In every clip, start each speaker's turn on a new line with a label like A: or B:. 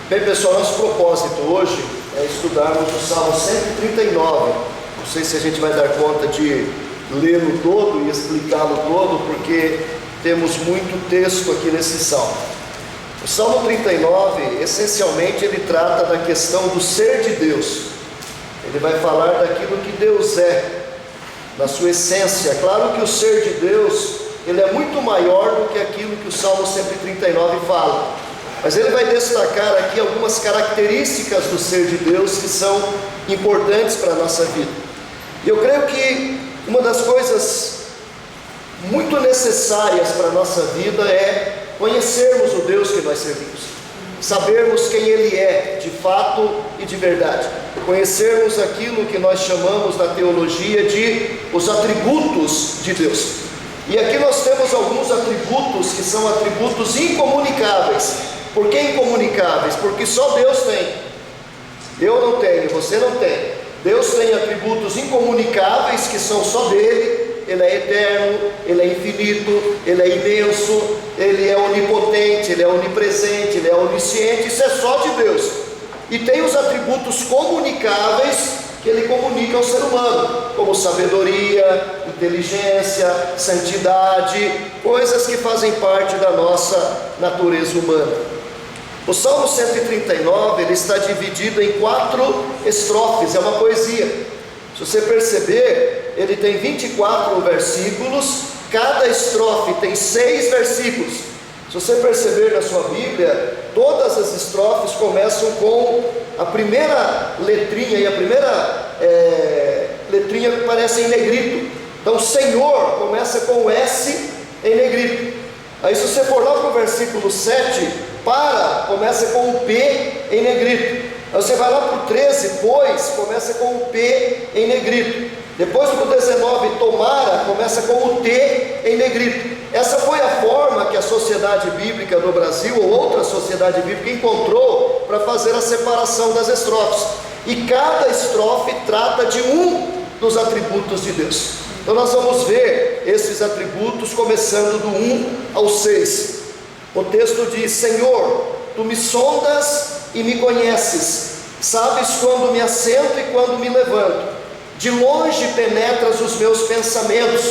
A: Bem, pessoal, nosso propósito hoje é estudarmos o Salmo 139. Não sei se a gente vai dar conta de lê-lo todo e explicá-lo todo, porque temos muito texto aqui nesse Salmo. O Salmo 39, essencialmente, ele trata da questão do ser de Deus. Ele vai falar daquilo que Deus é, na sua essência. Claro que o ser de Deus, ele é muito maior do que aquilo que o Salmo 139 fala. Mas ele vai destacar aqui algumas características do ser de Deus que são importantes para a nossa vida. E eu creio que uma das coisas muito necessárias para a nossa vida é conhecermos o Deus que nós servimos, sabermos quem Ele é de fato e de verdade, conhecermos aquilo que nós chamamos na teologia de os atributos de Deus. E aqui nós temos alguns atributos que são atributos incomunicáveis. Por que incomunicáveis? Porque só Deus tem. Eu não tenho, você não tem. Deus tem atributos incomunicáveis que são só dele. Ele é eterno, Ele é infinito, Ele é imenso, Ele é onipotente, Ele é onipresente, Ele é onisciente. Isso é só de Deus. E tem os atributos comunicáveis que Ele comunica ao ser humano, como sabedoria, inteligência, santidade, coisas que fazem parte da nossa natureza humana. O Salmo 139, ele está dividido em 4 estrofes, é uma poesia. Se você perceber, ele tem 24 versículos, cada estrofe tem 6 versículos. Se você perceber na sua Bíblia, todas as estrofes começam com a primeira letrinha, e a primeira letrinha parece em negrito. Então, Senhor começa com o S em negrito. Aí se você for lá para o versículo 7, começa com o P em negrito. Aí você vai lá para o 13, pois, começa com o P em negrito. Depois para o 19, tomara, começa com o T em negrito. Essa foi a forma que a Sociedade Bíblica do Brasil, ou outra sociedade bíblica, encontrou para fazer a separação das estrofes. E cada estrofe trata de um dos atributos de Deus. Então nós vamos ver esses atributos começando do 1 ao 6. O texto diz: Senhor, Tu me sondas e me conheces, sabes quando me assento e quando me levanto, de longe penetras os meus pensamentos,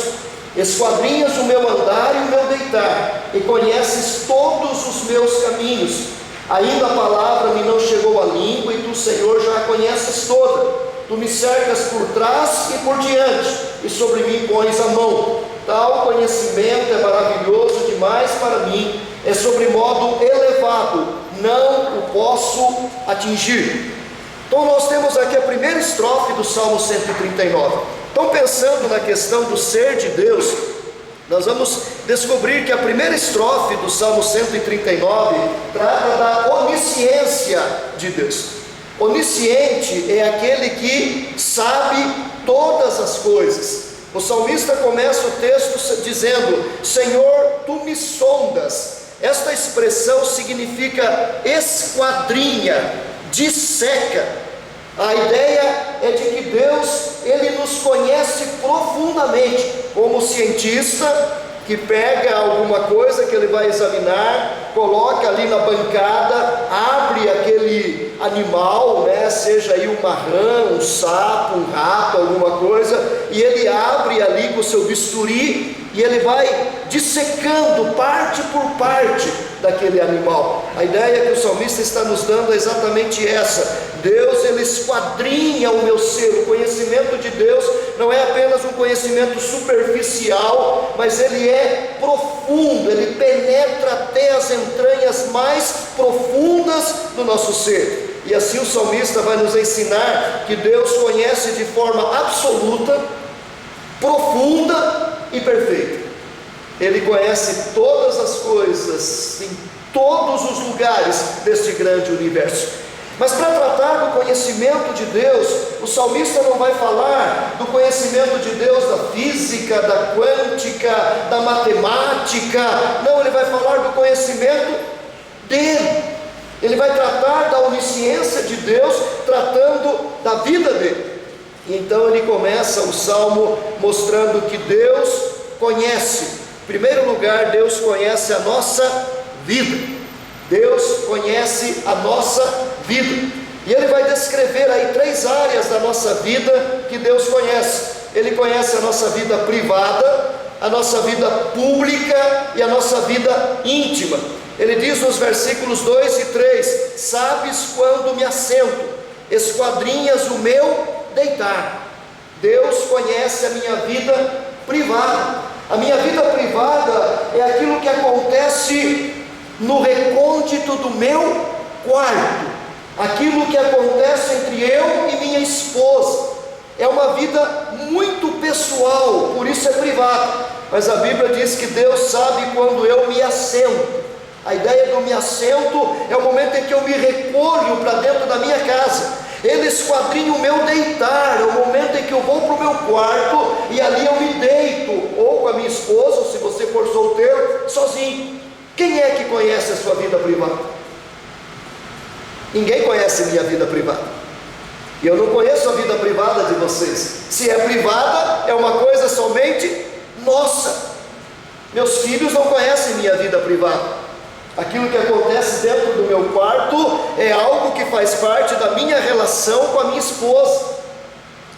A: esquadrinhas o meu andar e o meu deitar, e conheces todos os meus caminhos. Ainda a palavra me não chegou à língua, e Tu, Senhor, já a conheces toda. Tu me cercas por trás e por diante, e sobre mim pões a mão. Tal conhecimento é maravilhoso demais para mim, é sobremodo elevado, não o posso atingir. Então nós temos aqui a primeira estrofe do Salmo 139. Então, pensando na questão do ser de Deus, nós vamos descobrir que a primeira estrofe do Salmo 139 trata da onisciência de Deus. Onisciente é aquele que sabe todas as coisas. O salmista começa o texto dizendo: Senhor, Tu me sondas. Esta expressão significa esquadrinha, disseca. A ideia é de que Deus, Ele nos conhece profundamente, como cientista que pega alguma coisa que ele vai examinar, coloca ali na bancada, abre aquele animal, seja aí uma rã, um sapo, um rato, alguma coisa, e ele abre ali com o seu bisturi, e ele vai dissecando parte por parte daquele animal. A ideia que o salmista está nos dando é exatamente essa: Deus, Ele esquadrinha o meu ser. O conhecimento de Deus não é apenas um conhecimento superficial, mas ele é profundo, ele penetra até as entranhas mais profundas do nosso ser. E assim o salmista vai nos ensinar que Deus conhece de forma absoluta, profunda e perfeita. Ele conhece todas as coisas, em todos os lugares deste grande universo. Mas para tratar do conhecimento de Deus, o salmista não vai falar do conhecimento de Deus da física, da quântica, da matemática. Não, ele vai falar do conhecimento dele. Ele vai tratar da onisciência de Deus, tratando da vida dele. E então ele começa o salmo mostrando que Deus conhece. Em primeiro lugar, Deus conhece a nossa vida. Deus conhece a nossa vida, e Ele vai descrever aí 3 áreas da nossa vida que Deus conhece. Ele conhece a nossa vida privada, a nossa vida pública e a nossa vida íntima. Ele diz nos versículos 2 e 3: sabes quando me assento, esquadrinhas o meu deitar. Deus conhece a minha vida privada. A minha vida privada é aquilo que acontece no recôndito do meu quarto, aquilo que acontece entre eu e minha esposa. É uma vida muito pessoal, por isso é privado. Mas a Bíblia diz que Deus sabe quando eu me assento. A ideia do me assento é o momento em que eu me recolho para dentro da minha casa. Ele esquadrinha o meu deitar, é o momento em que eu vou para o meu quarto e ali eu me deito, ou com a minha esposa, ou se você for solteiro, sozinho. Quem é que conhece a sua vida privada? Ninguém conhece a minha vida privada, e eu não conheço a vida privada de vocês. Se é privada, é uma coisa somente nossa. Meus filhos não conhecem minha vida privada. Aquilo que acontece dentro do meu quarto é algo que faz parte da minha relação com a minha esposa.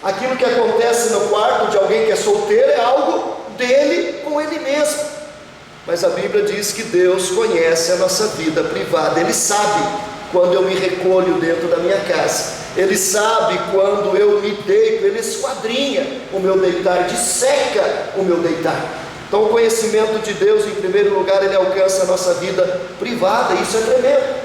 A: Aquilo que acontece no quarto de alguém que é solteiro é algo dele com ele mesmo. Mas a Bíblia diz que Deus conhece a nossa vida privada. Ele sabe quando eu me recolho dentro da minha casa. Ele sabe quando eu me deito. Ele esquadrinha o meu deitar, disseca o meu deitar. Então o conhecimento de Deus, em primeiro lugar, ele alcança a nossa vida privada. Isso é tremendo,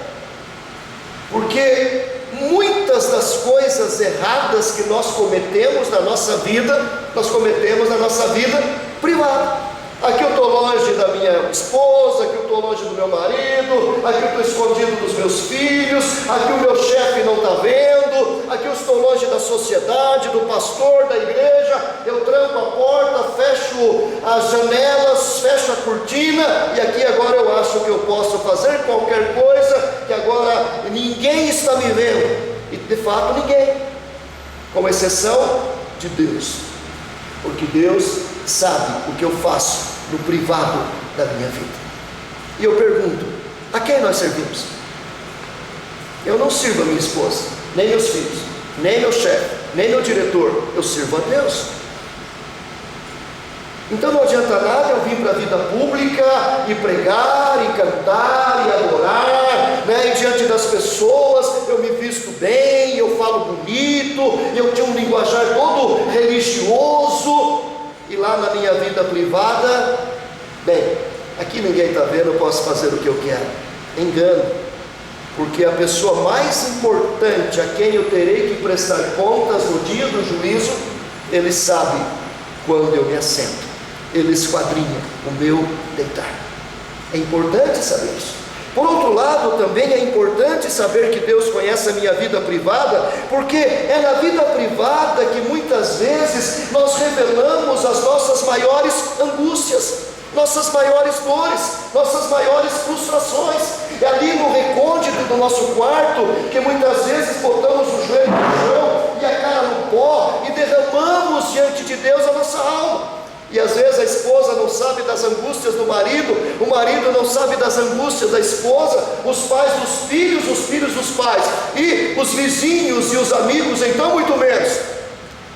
A: porque muitas das coisas erradas que nós cometemos na nossa vida, nós cometemos na nossa vida privada. Aqui eu estou longe da minha esposa, aqui eu estou longe do meu marido, aqui eu estou escondido dos meus filhos, aqui o meu chefe não está vendo, aqui eu estou longe da sociedade, do pastor, da igreja. Eu tranco a porta, fecho as janelas, fecho a cortina, e aqui agora eu acho que eu posso fazer qualquer coisa, que agora ninguém está me vendo. E de fato ninguém, com exceção de Deus, porque Deus sabe o que eu faço no privado da minha vida. E eu pergunto: a quem nós servimos? Eu não sirvo a minha esposa, nem meus filhos, nem meu chefe, nem meu diretor. Eu sirvo a Deus. Então não adianta nada eu vir para a vida pública e pregar, e cantar, e adorar, né? E diante das pessoas eu me visto bem, eu falo bonito, eu tenho um linguajar todo religioso, e lá na minha vida privada, bem, aqui ninguém está vendo, eu posso fazer o que eu quero. Engano, porque a pessoa mais importante a quem eu terei que prestar contas no dia do juízo, ele sabe quando eu me assento. Ele esquadrinha o meu deitar. É importante saber isso. Por outro lado, também é importante saber que Deus conhece a minha vida privada, porque é na vida privada que muitas vezes nós revelamos as nossas maiores angústias, nossas maiores dores, nossas maiores frustrações. É ali no recôndito do nosso quarto que muitas vezes botamos o joelho no chão e a cara no pó e derramamos diante de Deus a nossa alma. E às vezes a esposa não sabe das angústias do marido, o marido não sabe das angústias da esposa, os pais dos filhos, os filhos dos pais, e os vizinhos e os amigos, então muito menos.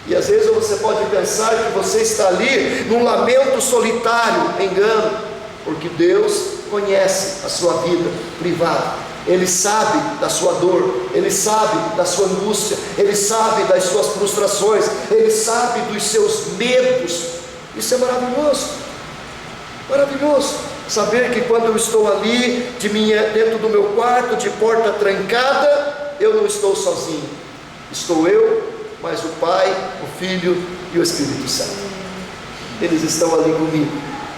A: E às vezes você pode pensar que você está ali num lamento solitário. Engano, porque Deus conhece a sua vida privada. Ele sabe da sua dor, Ele sabe da sua angústia, Ele sabe das suas frustrações, Ele sabe dos seus medos. Isso é maravilhoso, maravilhoso, saber que quando eu estou ali, dentro do meu quarto, de porta trancada, eu não estou sozinho, estou eu, mas o Pai, o Filho e o Espírito Santo. Eles estão ali comigo,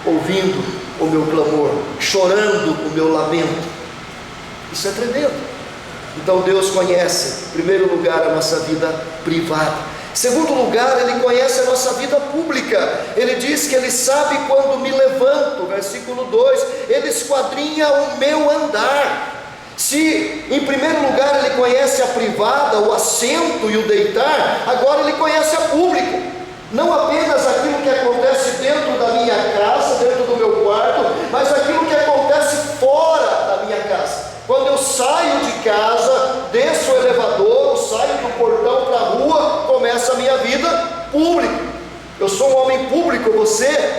A: ouvindo o meu clamor, chorando o meu lamento. Isso é tremendo. Então Deus conhece, em primeiro lugar, a nossa vida privada. Segundo lugar, Ele conhece a nossa vida pública. Ele diz que Ele sabe quando me levanto, versículo 2, Ele esquadrinha o meu andar. Se em primeiro lugar Ele conhece a privada, o assento e o deitar, agora Ele conhece a pública. Não apenas aquilo que acontece dentro da minha casa, dentro do meu quarto, mas aquilo que acontece fora da minha casa. público,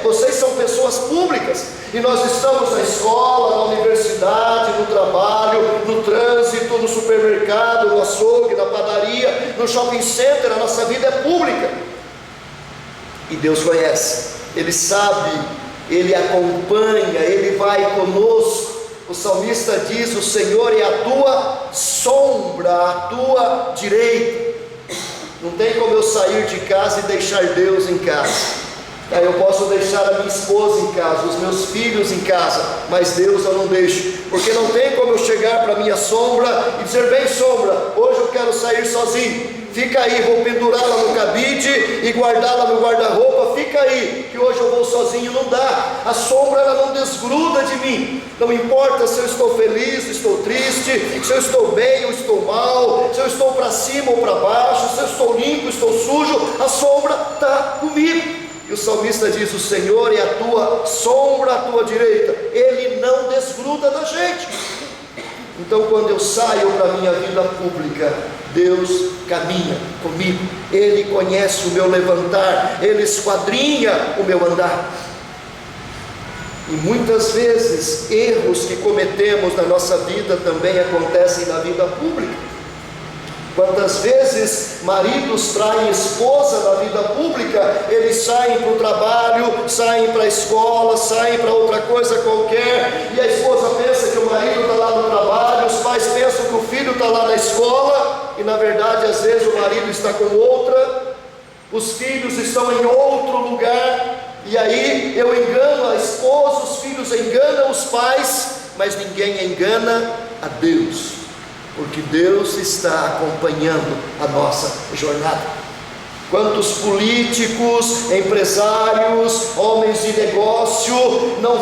A: vocês são pessoas públicas, e nós estamos na escola, na universidade, no trabalho, no trânsito, no supermercado, no açougue, na padaria, no shopping center. A nossa vida é pública, e Deus conhece, Ele sabe, Ele acompanha, Ele vai conosco. O salmista diz: o Senhor é a tua sombra, a tua direita. Não tem como eu sair de casa e deixar Deus em casa. Eu posso deixar a minha esposa em casa, os meus filhos em casa, mas Deus eu não deixo, porque não tem como eu chegar para a minha sombra e dizer: bem, sombra, hoje eu quero sair sozinho, fica aí, vou pendurá-la no cabide e guardá-la no guarda-roupa, fica aí, que hoje eu vou sozinho. Não dá, a sombra ela não desgruda de mim, não importa se eu estou feliz, estou triste, se eu estou bem ou estou mal, se eu estou para cima ou para baixo, se eu estou limpo, estou sujo, a sombra está comigo. E o salmista diz: o Senhor é a tua sombra, a tua direita, Ele não desgruda da gente. Então, quando eu saio para a minha vida pública, Deus caminha comigo, Ele conhece o meu levantar, Ele esquadrinha o meu andar. E muitas vezes erros que cometemos na nossa vida também acontecem na vida pública. Quantas vezes maridos traem esposa na vida pública, eles saem para o trabalho, saem para a escola, saem para outra coisa qualquer, e a esposa pensa que o marido está lá no trabalho, os pais pensam que o filho está lá na escola, e na verdade às vezes o marido está com outra, os filhos estão em outro lugar, e aí eu engano a esposa, os filhos enganam os pais, mas ninguém engana a Deus, porque Deus está acompanhando a nossa jornada. Quantos políticos, empresários, homens de negócio não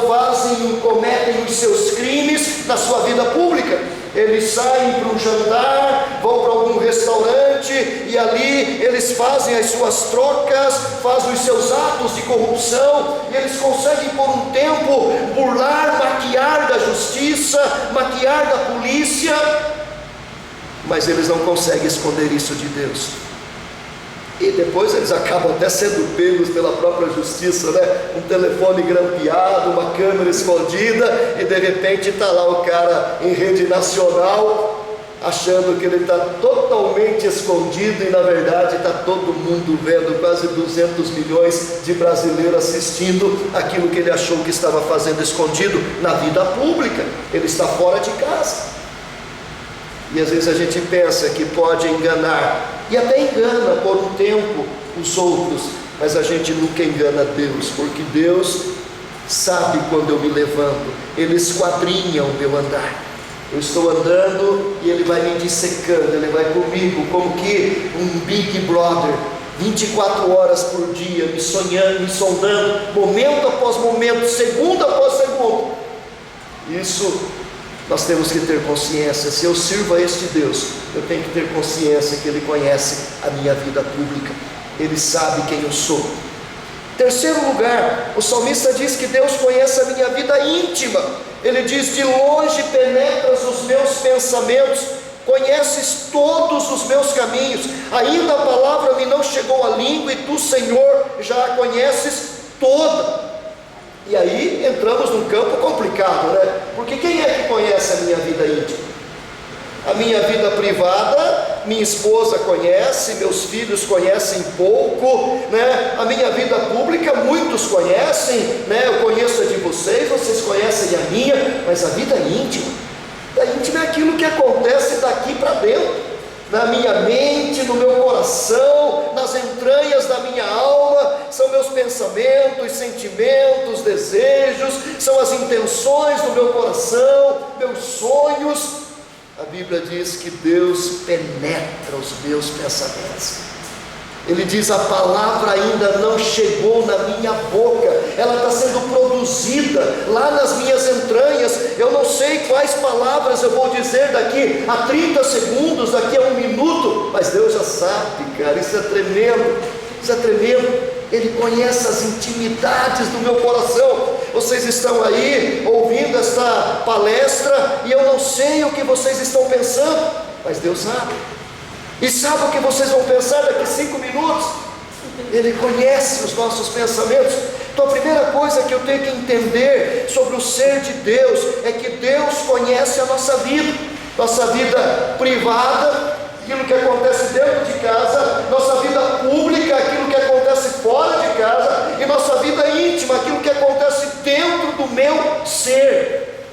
A: cometem os seus crimes na sua vida pública? Eles saem para um jantar, vão para algum restaurante e ali eles fazem as suas trocas, fazem os seus atos de corrupção, e eles conseguem por um tempo burlar, maquiar da justiça, maquiar da polícia, mas eles não conseguem esconder isso de Deus. E depois eles acabam até sendo pegos pela própria justiça, né? Um telefone grampeado, uma câmera escondida, e de repente está lá o cara em rede nacional, achando que ele está totalmente escondido, e na verdade está todo mundo vendo, quase 200 milhões de brasileiros assistindo aquilo que ele achou que estava fazendo escondido na vida pública. Ele está fora de casa. E às vezes a gente pensa que pode enganar, e até engana por um tempo os outros, mas a gente nunca engana Deus, porque Deus sabe quando eu me levanto, Ele esquadrinha o meu andar. Eu estou andando e Ele vai me dissecando, Ele vai comigo, como que um Big Brother, 24 horas por dia, me sondando, momento após momento, segundo após segundo. Isso nós temos que ter consciência. Se eu sirvo a este Deus, eu tenho que ter consciência que Ele conhece a minha vida pública, Ele sabe quem eu sou. Terceiro lugar, o salmista diz que Deus conhece a minha vida íntima. Ele diz: de longe penetras os meus pensamentos, conheces todos os meus caminhos, ainda a palavra me não chegou à língua, e tu, Senhor, já a conheces toda. E aí entramos num campo complicado, né? Porque quem é que conhece a minha vida íntima? A minha vida privada, minha esposa conhece, meus filhos conhecem pouco, né? A minha vida pública, muitos conhecem, né? Eu conheço a de vocês, vocês conhecem a minha, mas a vida íntima, a íntima é aquilo que acontece daqui para dentro, na minha mente, no meu coração, nas entranhas da minha alma, são meus pensamentos, sentimentos, desejos, são as intenções do meu coração, meus sonhos. A Bíblia diz que Deus penetra os meus pensamentos. Ele diz: a palavra ainda não chegou na minha boca, ela está sendo produzida lá nas minhas entranhas. Eu não sei quais palavras eu vou dizer daqui a 30 segundos, daqui a 1 minuto, mas Deus já sabe, cara. Isso é tremendo, isso é tremendo. Ele conhece as intimidades do meu coração. Vocês estão aí ouvindo esta palestra e eu não sei o que vocês estão pensando, mas Deus sabe. E sabe o que vocês vão pensar daqui 5 minutos? Ele conhece os nossos pensamentos. Então a primeira coisa que eu tenho que entender sobre o ser de Deus é que Deus conhece a nossa vida privada, aquilo que acontece dentro de casa, nossa vida pública, aquilo que acontece fora de casa, e nossa vida íntima, aquilo que acontece dentro do meu ser.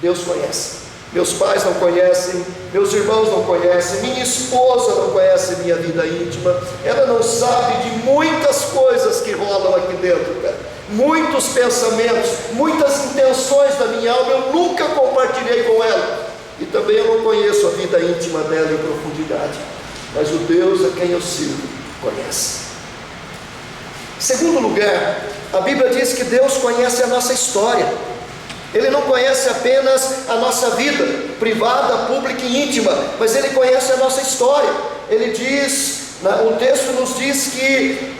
A: Deus conhece. Meus pais não conhecem, meus irmãos não conhecem, minha esposa não conhece minha vida íntima, ela não sabe de muitas coisas que rolam aqui dentro, cara. Muitos pensamentos, muitas intenções da minha alma, eu nunca compartilhei com ela, e também eu não conheço a vida íntima dela em profundidade, mas o Deus a quem eu sirvo conhece. Em segundo lugar, a Bíblia diz que Deus conhece a nossa história. Ele não conhece apenas a nossa vida privada, pública e íntima, mas Ele conhece a nossa história. Ele diz, o texto nos diz que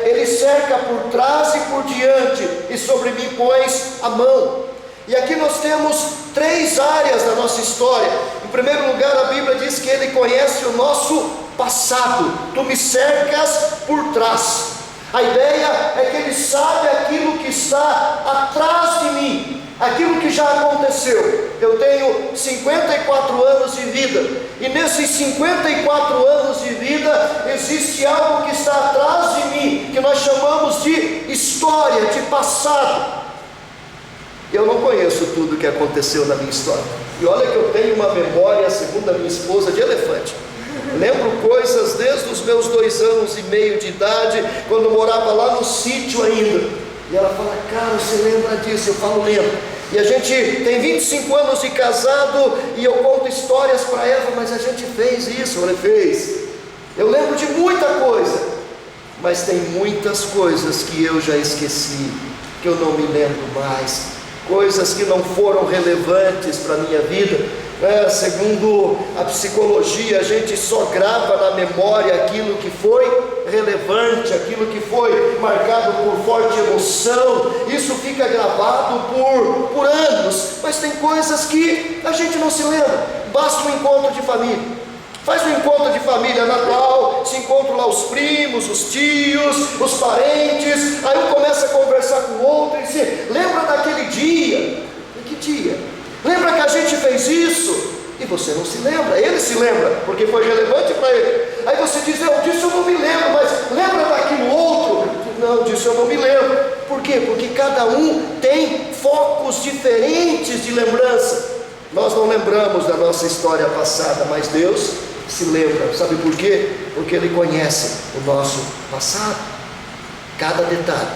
A: Ele cerca por trás e por diante, e sobre mim pões a mão. E aqui nós temos 3 áreas da nossa história. Em primeiro lugar, a Bíblia diz que Ele conhece o nosso passado. Tu me cercas por trás. A ideia é que Ele sabe aquilo que está atrás de mim, aquilo que já aconteceu. Eu tenho 54 anos de vida, e nesses 54 anos de vida existe algo que está atrás de mim, que nós chamamos de história, de passado. Eu não conheço tudo que aconteceu na minha história, e olha que eu tenho uma memória, segundo a minha esposa, de elefante. Lembro coisas desde os meus 2 anos e meio de idade, quando eu morava lá no sítio ainda. E ela fala, cara, você lembra disso? Eu falo, lembro. E a gente tem 25 anos de casado, e eu conto histórias para ela, mas a gente fez isso, ela fez. Eu lembro de muita coisa, mas tem muitas coisas que eu já esqueci, que eu não me lembro mais. Coisas que não foram relevantes para a minha vida. Segundo a psicologia, a gente só grava na memória aquilo que foi relevante, aquilo que foi marcado por forte emoção. Isso fica gravado por anos, mas tem coisas que a gente não se lembra. Basta um encontro de família. Faz um encontro de família, Natal, se encontram lá os primos, os tios, os parentes. Aí um começa a conversar com o outro e diz, lembra daquele dia? E que dia? Lembra que a gente fez isso? E você não se lembra, ele se lembra, porque foi relevante para ele. Aí você diz, disso eu não me lembro, mas lembra daquilo outro? Não, disso eu não me lembro. Por quê? Porque cada um tem focos diferentes de lembrança. Nós não lembramos da nossa história passada, mas Deus se lembra. Sabe por quê? Porque Ele conhece o nosso passado, cada detalhe,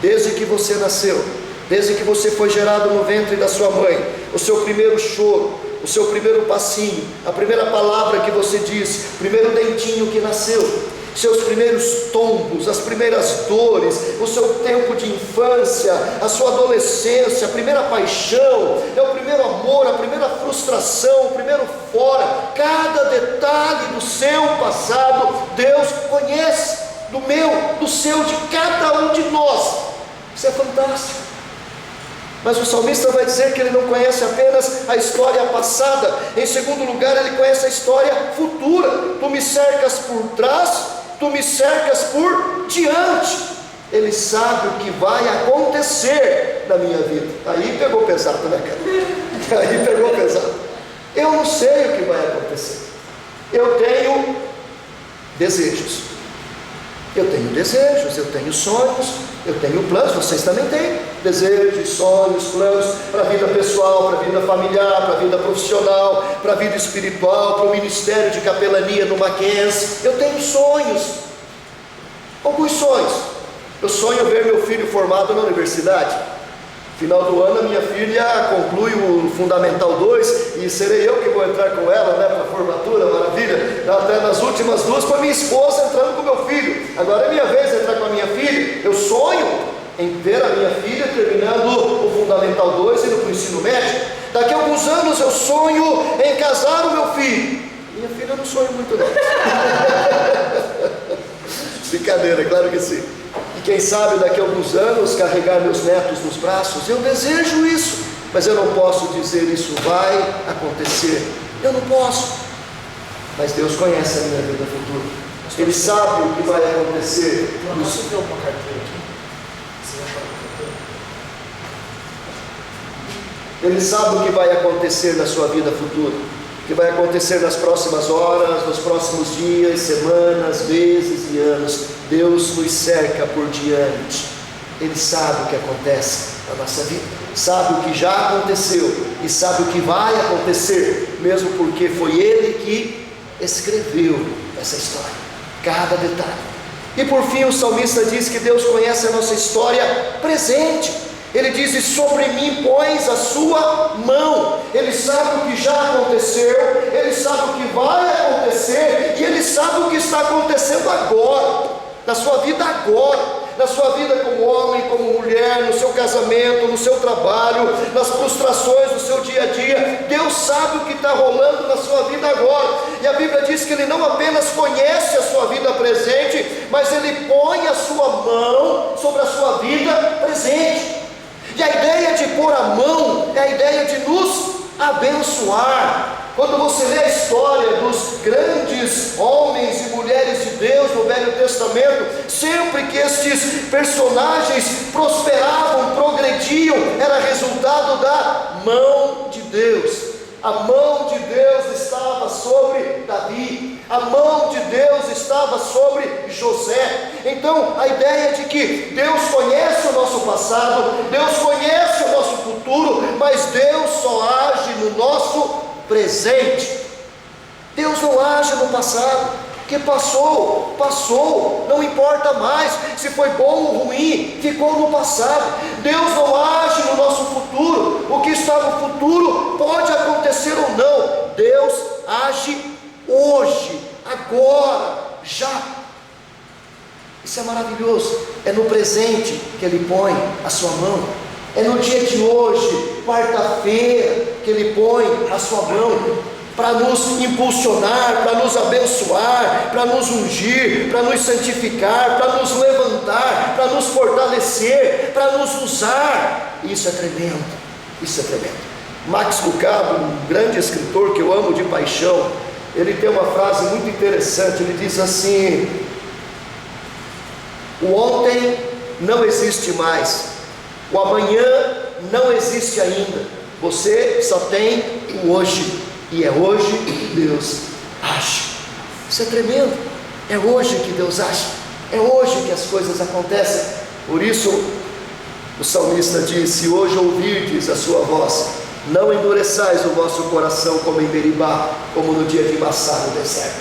A: desde que você nasceu, desde que você foi gerado no ventre da sua mãe, o seu primeiro choro, o seu primeiro passinho, a primeira palavra que você disse, o primeiro dentinho que nasceu, seus primeiros tombos, as primeiras dores, o seu tempo de infância, a sua adolescência, a primeira paixão, o primeiro amor, a primeira frustração, o primeiro fora, cada detalhe do seu passado, Deus conhece, do meu, do seu, de cada um de nós. Isso é fantástico. Mas o salmista vai dizer que ele não conhece apenas a história passada. Em segundo lugar, ele conhece a história futura. Tu me cercas por trás, tu me cercas por diante. Ele sabe o que vai acontecer na minha vida. Aí pegou pesado, né, cara? Aí pegou pesado. Eu não sei o que vai acontecer. Eu tenho desejos. Eu tenho sonhos, eu tenho planos, vocês também têm desejos, sonhos, planos para a vida pessoal, para a vida familiar, para a vida profissional, para a vida espiritual, para o ministério de capelania no Mackenzie. Eu tenho sonhos, alguns sonhos. Eu sonho ver meu filho formado na universidade. Final do ano a minha filha conclui o Fundamental 2 e serei eu que vou entrar com ela, né, para a formatura, maravilha. Até nas últimas 2 com a minha esposa entrando com o meu filho. Agora é minha vez de entrar com a minha filha. Eu sonho em ver a minha filha terminando o Fundamental 2 e indo para o ensino médio. Daqui a alguns anos eu sonho em casar o meu filho. Minha filha eu não sonho muito não. Brincadeira, claro que sim. E quem sabe daqui a alguns anos carregar meus netos nos braços. Eu desejo isso, mas eu não posso dizer isso vai acontecer. Eu não posso. Mas Deus conhece a minha vida futura. Ele sabe o que vai acontecer.
B: Você vê alguma carteira aqui? Você vai falar carteira?
A: Ele sabe o que vai acontecer na sua vida futura, o que vai acontecer nas próximas horas, nos próximos dias, semanas, meses e anos. Deus nos cerca por diante. Ele sabe o que acontece na nossa vida, sabe o que já aconteceu e sabe o que vai acontecer, mesmo porque foi Ele que escreveu essa história, cada detalhe. E por fim o salmista diz que Deus conhece a nossa história presente. Ele diz: e sobre mim pões a sua mão. Ele sabe o que já aconteceu, Ele sabe o que vai acontecer, e Ele sabe o que está acontecendo agora, na sua vida agora, na sua vida como homem, como mulher, no seu casamento, no seu trabalho, nas frustrações do seu dia a dia. Deus sabe o que está rolando na sua vida agora, e a Bíblia diz que Ele não apenas conhece a sua vida presente, mas Ele põe a sua mão sobre a sua vida presente. E a ideia de pôr a mão é a ideia de nos abençoar. Quando você lê a história dos grandes homens e mulheres de Deus no Velho Testamento, sempre que estes personagens prosperavam, progrediam, era resultado da mão de Deus. A mão de Deus estava sobre Davi, a mão de Deus estava sobre José. Então a ideia de que Deus conhece o nosso passado, Deus conhece o nosso futuro, mas Deus só age no nosso presente. Deus não age no passado, que passou, não importa mais se foi bom ou ruim, ficou no passado. Deus não age no nosso futuro, o que está no futuro pode acontecer ou não. Deus age hoje, agora, já. Isso é maravilhoso. É no presente que Ele põe a sua mão. É no dia de hoje, quarta-feira, que Ele põe a sua mão para nos impulsionar, para nos abençoar, para nos ungir, para nos santificar, para nos levantar, para nos fortalecer, para nos usar. Isso é tremendo, isso é tremendo. Max Lucado, um grande escritor que eu amo de paixão, ele tem uma frase muito interessante. Ele diz assim: o ontem não existe mais, o amanhã não existe ainda, você só tem o hoje. E é hoje que Deus age. Isso é tremendo. É hoje que Deus age. É hoje que as coisas acontecem. Por isso o salmista diz: se hoje ouvirdes a sua voz, não endureçais o vosso coração como em Meribá, como no dia de Massá no deserto.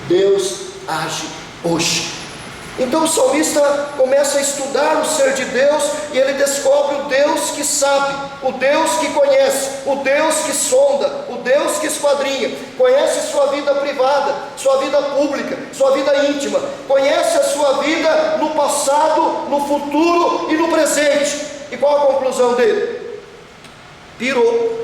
A: Deus age hoje. Então o salmista começa a estudar o ser de Deus, e ele descobre o Deus que sabe, o Deus que conhece, o Deus que sonda, o Deus que esquadrinha, conhece sua vida privada, sua vida pública, sua vida íntima, conhece a sua vida no passado, no futuro e no presente. E qual a conclusão dele? Pirou.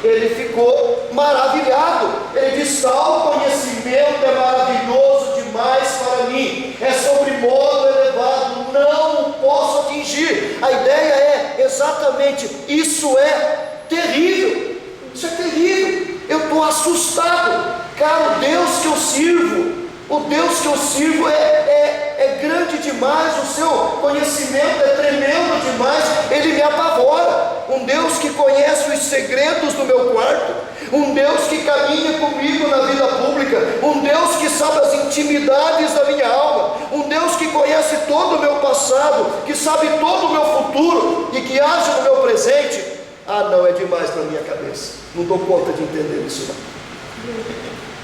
A: Ele ficou maravilhado. Ele diz: tal conhecimento é maravilhoso demais para mim, é sobre modo elevado, não o posso atingir. A ideia é exatamente: isso é terrível, isso é terrível, eu estou assustado. Cara, o Deus que eu sirvo, o Deus que eu sirvo é grande demais, o seu conhecimento é tremendo demais, Ele me apavora. Um Deus que conhece os segredos do meu quarto, um Deus que caminha comigo na vida pública, um Deus que sabe as intimidades da minha alma, um Deus que conhece todo o meu passado, que sabe todo o meu futuro e que age no meu presente. Ah, não, é demais para a minha cabeça, não dou conta de entender isso não.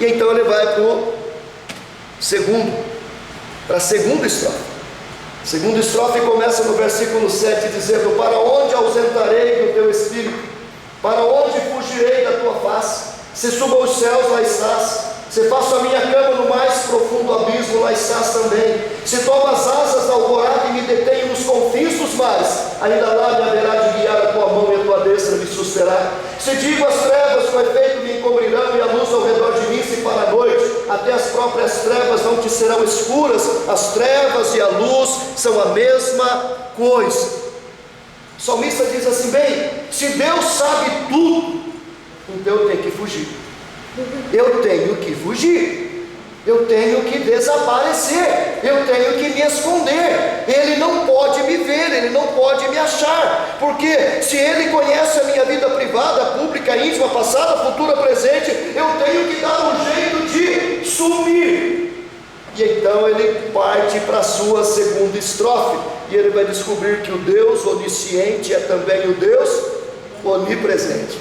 A: E então ele vai para a segunda estrofe. A segunda estrofe começa no versículo 7 dizendo: para onde ausentarei do teu espírito? Para onde fugirei da tua face? Se subo aos céus, lá estás. Se faço a minha cama no mais profundo abismo, lá estás também. Se tomo as asas da alvorada e me detenho nos confins dos mares, ainda lá me haverá de guiar a tua mão e a tua destra me susterá. Se digo as trevas com efeito me encobrirão, e a luz ao redor de mim se fará noite, até as próprias trevas não te serão escuras. As trevas e a luz são a mesma coisa. O salmista diz assim: bem, se Deus sabe tudo, então eu tenho que fugir. Eu tenho que fugir. eu tenho que desaparecer, eu tenho que me esconder. Ele não pode me ver, ele não pode me achar, porque se ele conhece a minha vida privada, pública, íntima, passada, futura, presente, eu tenho que dar um jeito de sumir. E então ele parte para a sua segunda estrofe, e ele vai descobrir que o Deus onisciente é também o Deus onipresente,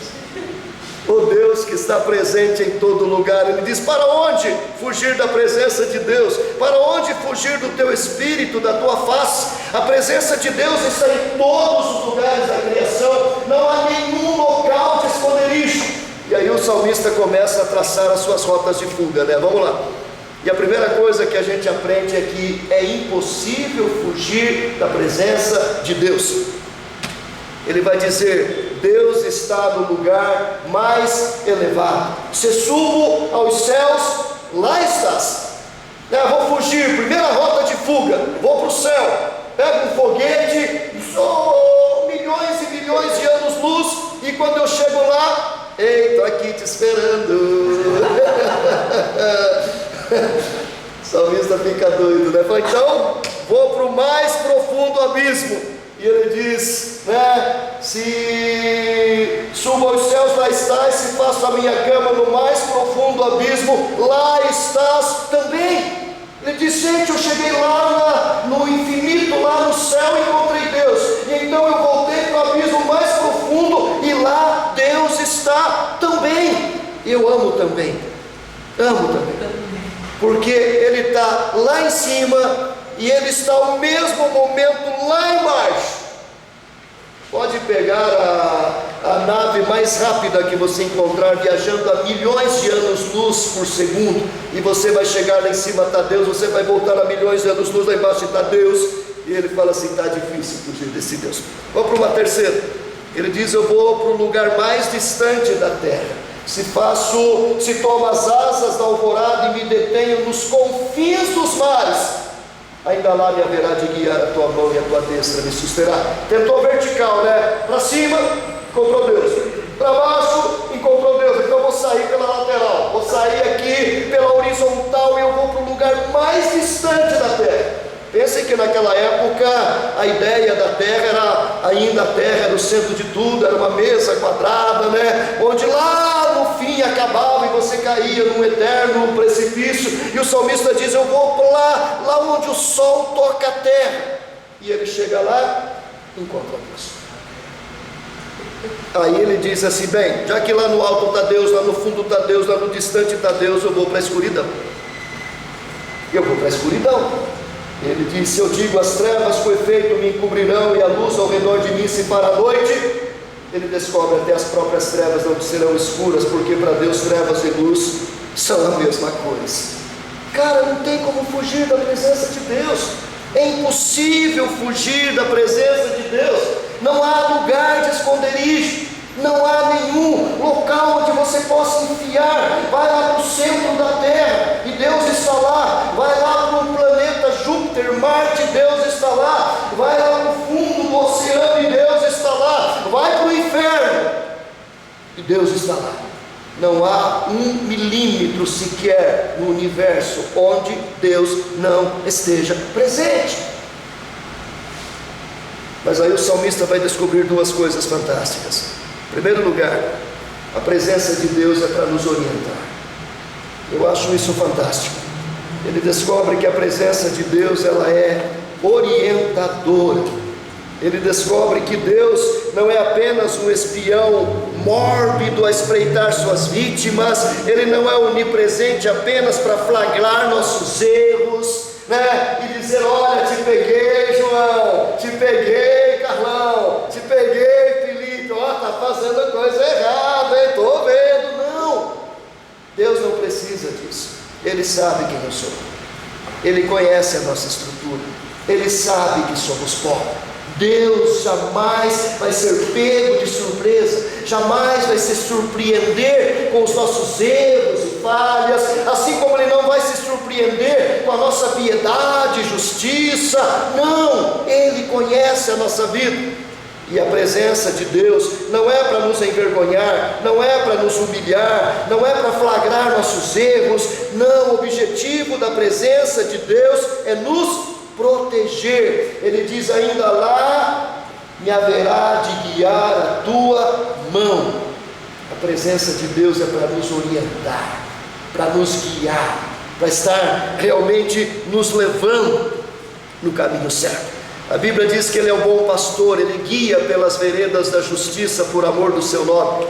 A: o Deus que está presente em todo lugar. Ele diz: para onde fugir da presença de Deus? Para onde fugir do teu espírito, da tua face? A presença de Deus está em todos os lugares da criação, não há nenhum local de esconderijo. E aí o salmista começa a traçar as suas rotas de fuga, né? Vamos lá. E a primeira coisa que a gente aprende é que é impossível fugir da presença de Deus. Ele vai dizer: Deus está no lugar mais elevado. Se subo aos céus, lá estás. Vou fugir, primeira rota de fuga, vou para o céu, pego um foguete, sou milhões e milhões de anos-luz, e quando eu chego lá, ei, estou aqui te esperando. O salmista fica doido, né? Fala: então vou para o mais profundo abismo. E ele diz, né? Se subo aos céus, lá estás. Se faço a minha cama no mais profundo abismo, lá estás também. Ele diz: gente, eu cheguei lá no infinito, lá no céu, e encontrei Deus. E então eu voltei para o abismo mais profundo, e lá Deus está também. Eu amo também, porque Ele está lá em cima, e Ele está ao mesmo momento lá embaixo. Pode pegar a nave mais rápida que você encontrar, viajando a milhões de anos-luz por segundo, e você vai chegar lá em cima, está Deus. Você vai voltar a milhões de anos-luz, lá embaixo está Deus. E ele fala assim: está difícil fugir desse Deus. Vamos para uma terceira. Ele diz: eu vou para o lugar mais distante da terra. Se tomo as asas da alvorada e me detenho nos confins dos mares, ainda lá me haverá de guiar a tua mão, e a tua destra me susterá. Tentou vertical, né? Para cima, encontrou Deus. Para baixo, encontrou Deus. Então eu vou sair pela lateral, vou sair aqui pela horizontal, e eu vou para o lugar mais distante da terra. Pensem que naquela época a ideia da terra era, ainda a terra era o centro de tudo, era uma mesa quadrada, né? Onde lá no fim acabava e você caía num eterno precipício. E o salmista diz: eu vou lá onde o sol toca a terra. E ele chega lá, encontra Deus. Aí ele diz assim: bem, já que lá no alto está Deus, lá no fundo está Deus, lá no distante está Deus, eu vou para a escuridão. Ele diz: se eu digo as trevas com efeito me encobrirão, e a luz ao redor de mim se fará a noite, ele descobre até as próprias trevas não serão escuras, porque para Deus trevas e luz são a mesma coisa. Cara, não tem como fugir da presença de Deus. É impossível fugir da presença de Deus. Não há lugar de esconderijo, não há nenhum local onde você possa enfiar. Vai lá para o centro da terra e Deus está lá. Vai lá para o planeta Júpiter, Marte, Deus está lá. Vai lá para o fundo do oceano e Deus está lá. Vai para o inferno e Deus está lá. Não há 1 milímetro sequer no universo onde Deus não esteja presente. Mas aí o salmista vai descobrir duas coisas fantásticas. Em primeiro lugar, a presença de Deus é para nos orientar. Eu acho isso fantástico. Ele descobre que a presença de Deus, ela é orientadora. Ele descobre que Deus não é apenas um espião mórbido a espreitar suas vítimas. Ele não é onipresente apenas para flagrar nossos erros, né? E dizer: olha, te peguei, João, te peguei, Carlão, te peguei, Felipe, ó, tá fazendo coisa errada, hein? Tô vendo. Não, Deus não precisa disso. Ele sabe quem eu sou, Ele conhece a nossa estrutura, Ele sabe que somos pó. Deus jamais vai ser pego de surpresa, jamais vai se surpreender com os nossos erros e falhas, assim como Ele não vai se surpreender com a nossa piedade e justiça. Não, Ele conhece a nossa vida. E a presença de Deus não é para nos envergonhar, não é para nos humilhar, não é para flagrar nossos erros. Não, o objetivo da presença de Deus é nos proteger. Ele diz ainda lá: me haverá de guiar a tua mão. A presença de Deus é para nos orientar, para nos guiar, para estar realmente nos levando no caminho certo. A Bíblia diz que Ele é o bom pastor, Ele guia pelas veredas da justiça por amor do seu nome.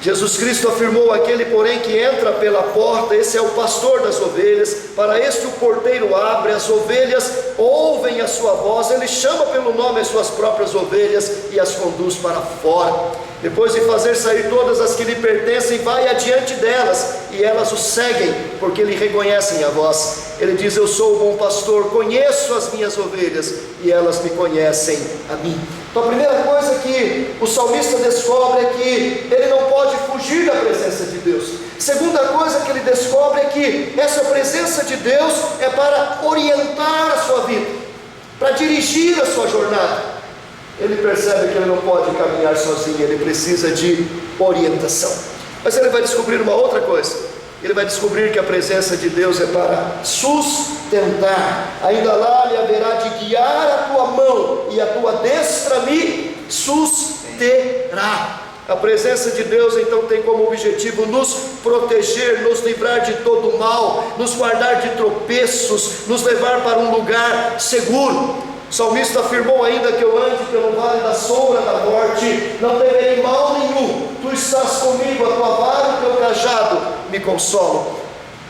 A: Jesus Cristo afirmou: aquele porém que entra pela porta, esse é o pastor das ovelhas. Para este o porteiro abre, as ovelhas ouvem a sua voz, ele chama pelo nome as suas próprias ovelhas e as conduz para fora. Depois de fazer sair todas as que lhe pertencem, vai adiante delas, e elas o seguem, porque lhe reconhecem a voz. Ele diz: eu sou o bom pastor, conheço as minhas ovelhas, e elas me conhecem a mim. Então a primeira coisa que o salmista descobre é que ele não pode fugir da presença de Deus. Segunda coisa que ele descobre é que essa presença de Deus é para orientar a sua vida, para dirigir a sua jornada. Ele percebe que ele não pode caminhar sozinho, ele precisa de orientação. Mas ele vai descobrir uma outra coisa. Ele vai descobrir que a presença de Deus é para sustentar. Ainda lá: lhe haverá de guiar a tua mão, e a tua destra me susterá. A presença de Deus então tem como objetivo nos proteger, nos livrar de todo o mal, nos guardar de tropeços, nos levar para um lugar seguro. O salmista afirmou ainda: que eu ande pelo vale da sombra da morte, não temerei mal nenhum, tu estás comigo, a tua vara e o teu cajado me consolam.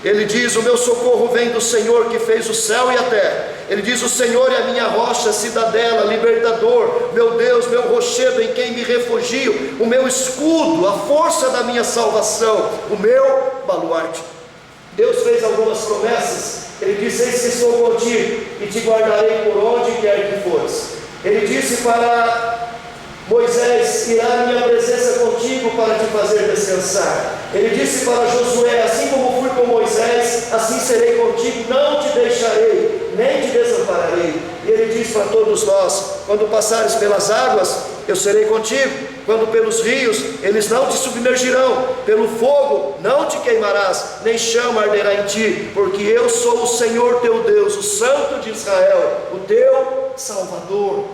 A: Ele diz: o meu socorro vem do Senhor que fez o céu e a terra. Ele diz: o Senhor é a minha rocha, cidadela, libertador, meu Deus, meu rochedo em quem me refugio, o meu escudo, a força da minha salvação, o meu baluarte. Deus fez algumas promessas. Ele disse: eis que estou contigo e te guardarei por onde quer que fores. Ele disse para Moisés: irá minha presença contigo para te fazer descansar. Ele disse para Josué: assim como fui com Moisés, assim serei contigo, não te deixarei, nem te desampararei. E ele diz para todos nós: quando passares pelas águas, eu serei contigo. Quando pelos rios, eles não te submergirão. Pelo fogo, não te queimarás, nem chama arderá em ti, porque eu sou o Senhor teu Deus, o Santo de Israel, o teu Salvador.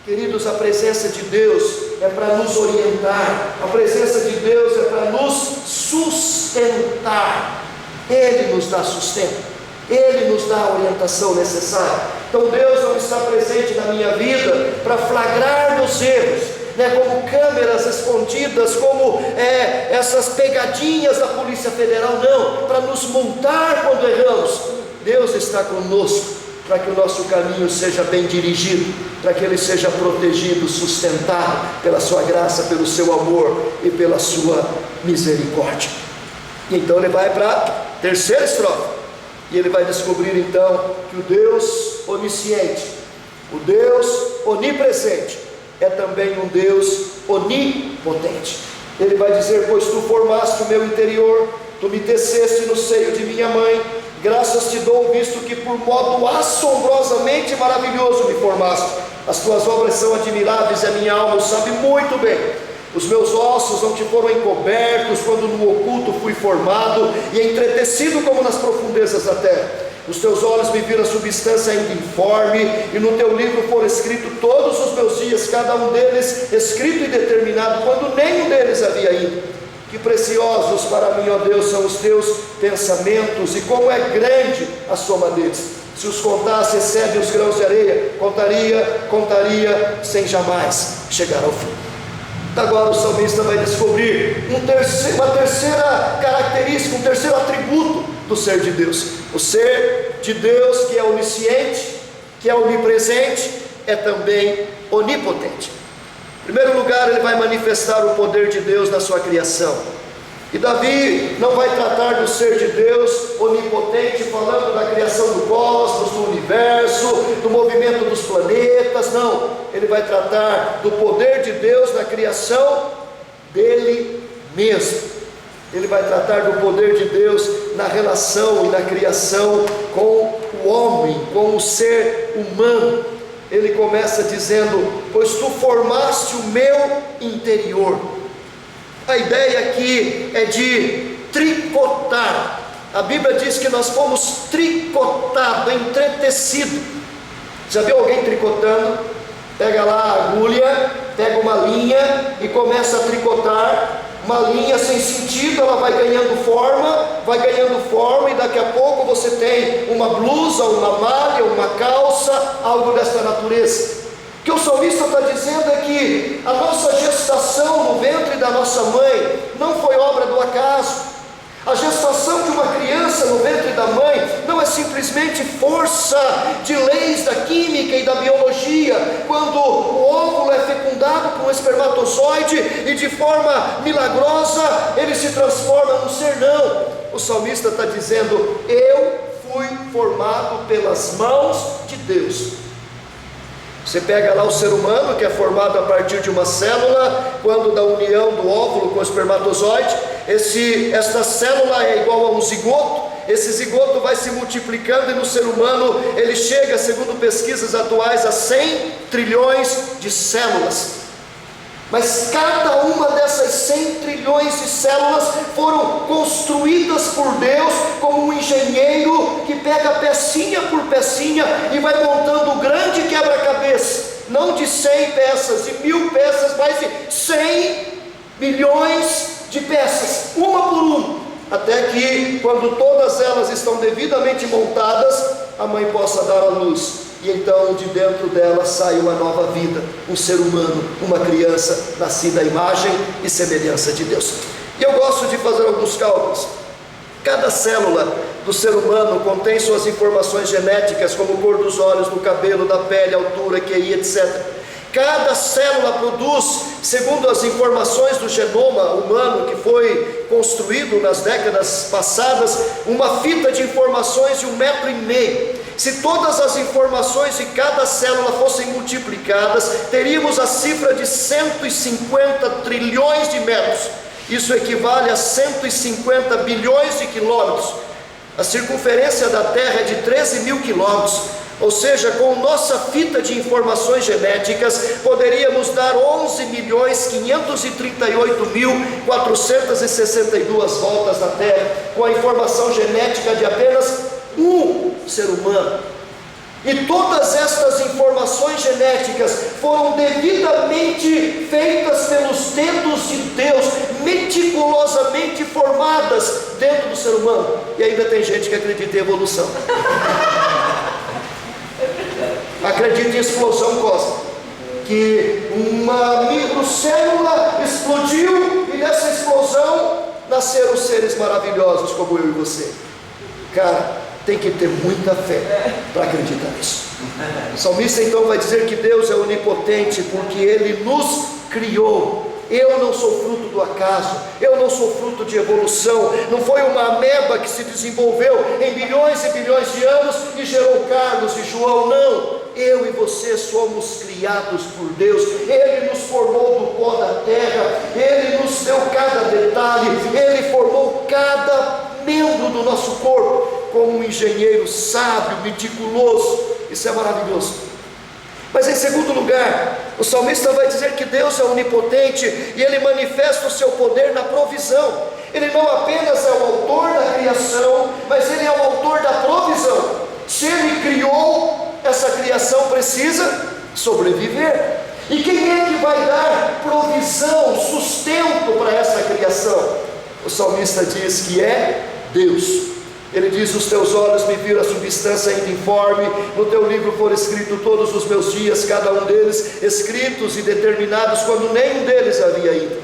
A: Queridos, a presença de Deus é para nos orientar, a presença de Deus é para nos sustentar. Ele nos dá sustento, Ele nos dá a orientação necessária. Então Deus não está presente na minha vida para flagrar meus erros, como câmeras escondidas, como essas pegadinhas da Polícia Federal, não, para nos multar quando erramos. Deus está conosco para que o nosso caminho seja bem dirigido, para que ele seja protegido, sustentado pela sua graça, pelo seu amor e pela sua misericórdia. E então ele vai para a terceira estrofe, e ele vai descobrir então que o Deus onisciente, o Deus onipresente, é também um Deus onipotente. Ele vai dizer: pois tu formaste o meu interior, tu me teceste no seio de minha mãe, graças te dou, visto que por modo assombrosamente maravilhoso me formaste. As tuas obras são admiráveis e a minha alma o sabe muito bem. Os meus ossos não te foram encobertos quando no oculto fui formado e entretecido como nas profundezas da terra. Os teus olhos me viram a substância ainda informe, e no teu livro foram escritos todos os meus dias, cada um deles escrito e determinado, quando nenhum deles havia ainda. Que preciosos para mim, ó Deus, são os teus pensamentos, e como é grande a soma deles. Se os contasse, excede os grãos de areia. Contaria, sem jamais chegar ao fim. Agora o salmista vai descobrir uma terceira característica, um terceiro atributo do ser de Deus. O ser de Deus, que é onisciente, que é onipresente, é também onipotente. Em primeiro lugar, ele vai manifestar o poder de Deus na sua criação. E Davi não vai tratar do ser de Deus onipotente, falando da criação do cosmos, do universo, do movimento dos planetas, não. Ele vai tratar do poder de Deus na criação dele mesmo. Ele vai tratar do poder de Deus na relação e na criação com o homem, com o ser humano. Ele começa dizendo: pois tu formaste o meu interior. A ideia aqui é de tricotar. A Bíblia diz que nós fomos tricotados, entretecidos. Já viu alguém tricotando? Pega lá a agulha, pega uma linha e começa a tricotar. Uma linha sem sentido, ela vai ganhando forma, e daqui a pouco você tem uma blusa, uma malha, uma calça, algo desta natureza. O que o salmista está dizendo é que a nossa gestação no ventre da nossa mãe não foi obra do acaso. A gestação de uma criança no ventre da mãe não é simplesmente força de leis da química e da biologia, quando o óvulo é fecundado por um espermatozoide e de forma milagrosa ele se transforma num ser. Não, o salmista está dizendo: eu fui formado pelas mãos de Deus. Você pega lá o ser humano, que é formado a partir de uma célula, quando da união do óvulo com o espermatozoide, esta célula é igual a um zigoto. Esse zigoto vai se multiplicando e no ser humano ele chega, segundo pesquisas atuais, a 100 trilhões de células. Mas cada uma dessas 100 trilhões de células foram construídas por Deus como um engenheiro que pega pecinha por pecinha e vai montando um grande quebra-cabeça, não de 100 peças, de 1000 peças, mas de 100 milhões de peças, uma por uma, até que quando todas elas estão devidamente montadas, a mãe possa dar à luz. E então de dentro dela sai uma nova vida, um ser humano, uma criança nascida à imagem e semelhança de Deus. E eu gosto de fazer alguns cálculos. Cada célula do ser humano contém suas informações genéticas, como cor dos olhos, do cabelo, da pele, altura, QI, etc. Cada célula produz, segundo as informações do genoma humano que foi construído nas décadas passadas, uma fita de informações de 1,5 metro. Se todas as informações de cada célula fossem multiplicadas, teríamos a cifra de 150 trilhões de metros. Isso equivale a 150 bilhões de quilômetros. A circunferência da Terra é de 13 mil quilômetros. Ou seja, com nossa fita de informações genéticas, poderíamos dar 11.538.462 voltas na Terra, com a informação genética de apenas um ser humano. E todas estas informações genéticas foram devidamente feitas pelos dedos de Deus, meticulosamente formadas dentro do ser humano. E ainda tem gente que acredita em evolução. Acredita em explosão cósmica, que uma microcélula explodiu e nessa explosão nasceram seres maravilhosos como eu e você. Cara, tem que ter muita fé para acreditar nisso. O salmista então vai dizer que Deus é onipotente porque Ele nos criou. Eu não sou fruto do acaso, eu não sou fruto de evolução, não foi uma ameba que se desenvolveu em bilhões e bilhões de anos e gerou Carlos e João, não. Eu e você somos criados por Deus. Ele nos formou do pó da terra, Ele nos deu cada detalhe, Ele formou cada membro do nosso corpo como um engenheiro sábio, meticuloso. Isso é maravilhoso. Mas em segundo lugar, o salmista vai dizer que Deus é onipotente e Ele manifesta o seu poder na provisão. Ele não apenas é o autor da criação, mas Ele é o autor da provisão. Se Ele criou, essa criação precisa sobreviver. E quem é que vai dar provisão, sustento para essa criação? O salmista diz que é Deus. Ele diz: os teus olhos me viram a substância ainda informe, no teu livro foram escritos todos os meus dias, cada um deles escritos e determinados quando nenhum deles havia ainda.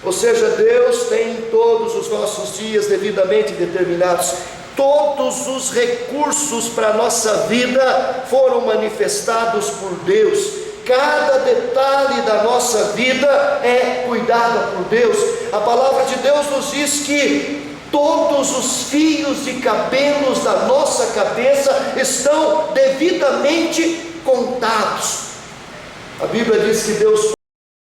A: Ou seja, Deus tem todos os nossos dias devidamente determinados. Todos os recursos para a nossa vida foram manifestados por Deus. Cada detalhe da nossa vida é cuidada por Deus. A palavra de Deus nos diz que todos os fios de cabelos da nossa cabeça estão devidamente contados. A Bíblia diz que Deus